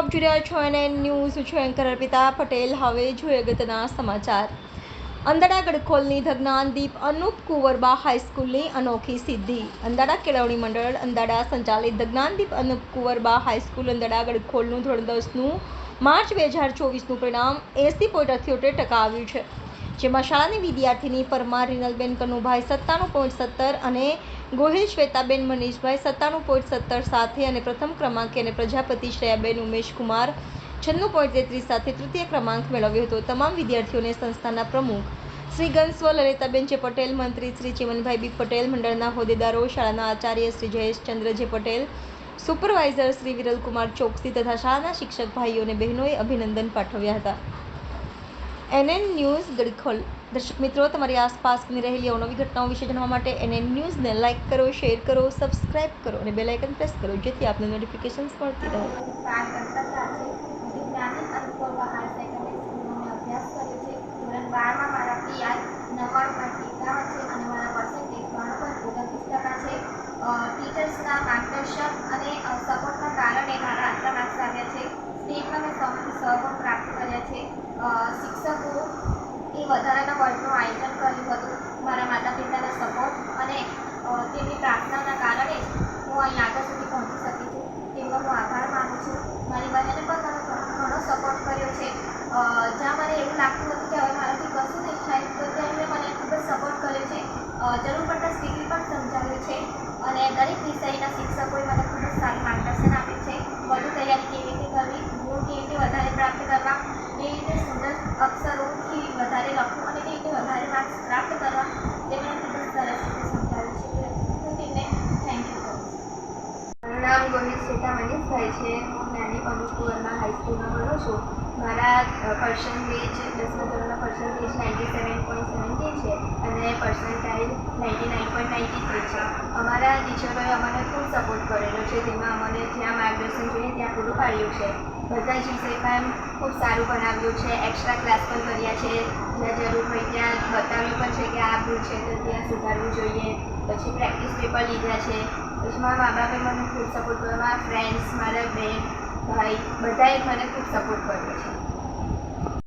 આપ જોઈ રહ્યા છો અને ન્યૂઝ છું એન્કર અર્પિતા પટેલ. હવે જોઈએ અગત્યના સમાચાર. અંદાડા ગડખોલની ધજ્ઞાનદીપ અનુપ કુંવરબા હાઈસ્કૂલની અનોખી સિદ્ધિ. અંદાડા કેળવણી મંડળ અંદાડા સંચાલિત ધજ્ઞાનદીપ અનુપ કુંવરબા હાઈસ્કૂલ અંદાડા ગડખોલનું ધોરણ 10નું માર્ચ 2024નું પરિણામ 80.78% આવ્યું છે, જેમાં શાળાની વિદ્યાર્થીની પરમાર રીનલબેન કનુભાઈ 97.70 અને ગોહિલ શ્વેતાબેન મનીષભાઈ 97.70 સાથે અને પ્રથમ ક્રમાંકે અને પ્રજાપતિ શ્રેયાબેન ઉમેશકુમાર 96.33 સાથે તૃતીય ક્રમાંક મેળવ્યો હતો. તમામ વિદ્યાર્થીઓને સંસ્થાના પ્રમુખ શ્રી ગંસ્વ લલિતાબેન જે પટેલ, મંત્રી શ્રી ચીમનભાઈ બી પટેલ, મંડળના હોદ્દેદારો, શાળાના આચાર્ય શ્રી જયેશચંદ્ર જે પટેલ, સુપરવાઇઝર શ્રી વિરલકુમાર ચોકસી તથા શાળાના શિક્ષક ભાઈઓ અને બહેનોએ અભિનંદન પાઠવ્યા હતા. NN news Gadkhol. દર્શક મિત્રો, તમારી આસપાસ બની રહેલી અવનવી ઘટનાઓ વિશે જાણવા માટે NN ન્યૂઝને લાઇક કરો, શેર કરો, સબસ્ક્રાઇબ કરો અને બેલ આઇકન પ્રેસ કરો, જેથી આપને નોટિફિકેશન્સ મળતી રહે. ટીચર્સના માર્ગદર્શન અને સપોર્ટના કારણે મારા આટલા માર્ક્સ આવ્યા છે. સ્ટેટમાં મેં સપોર્ટ પ્રાપ્ત કર્યા છે. શિક્ષકો એ વધારાના વર્ગનું આયોજન કર્યું હતું. મારા માતા પિતાના સપોર્ટ અને તેમની પ્રાર્થનાના કારણે હું અહીં આગળ સુધી પહોંચી શકી છું. તેમનો હું આભાર માનું છું. મારી બહેને પણ મને ઘણો સપોર્ટ કર્યો છે. જ્યાં મને એવું લાગતું હતું કે હવે મારાથી કશું નહીં થાય, તો તેમણે મને ખૂબ જ સપોર્ટ કર્યો છે. જરૂર પડતા સ્ટીકલી પણ સમજાવ્યું છે અને દરેક વિષયના શિક્ષકોએ મને ખૂબ જ સારું માર્ગદર્શન આપ્યું છે. વધુ તૈયારી કેવી રીતે કરવી, ગુણ કેવી રીતે વધારે પ્રાપ્ત કરવા, કેવી રીતે સુંદર અક્ષરોથી વધારે લખવું અને કેવી રીતે વધારે માર્ક્સ પ્રાપ્ત કરવા, તેમણે ખૂબ જ સરસ રીતે સમજાવ્યું છે. હું તેમને થેન્ક યુ કરું છું. મારું નામ ગોહિલ શ્વેતા મનીષભાઈ છે. હું નાની અનુપ કુંવરબા હાઈસ્કૂલમાં ભણું છું. મારા પર્સન્ટેજ 10મા ધોરણના પર્સન્ટેજ 97.17 છે અને પર્સન્ટાઇલ 99.93 છે. અમારા ટીચરોએ અમને ખૂબ સપોર્ટ કરેલો છે. તેમાં અમને જ્યાં માર્ગદર્શન જોઈએ ત્યાં પૂરું પાડ્યું છે. બધા જ વિષયમાં ખૂબ સારું ભણાવ્યું છે. એક્સ્ટ્રા ક્લાસ પણ કર્યા છે. જ્યાં જરૂર હોય ત્યાં બતાવ્યું પણ છે કે આ ભૂલ છે તો ત્યાં સુધારવું જોઈએ. પછી પ્રેક્ટિસ પેપર લીધા છે. પછી મારા મા બાપે મને ખૂબ સપોર્ટ કર્યો. મારા ફ્રેન્ડ્સ, મારા બેન, ભાઈ બધાએ મને ખૂબ સપોર્ટ કર્યો છે.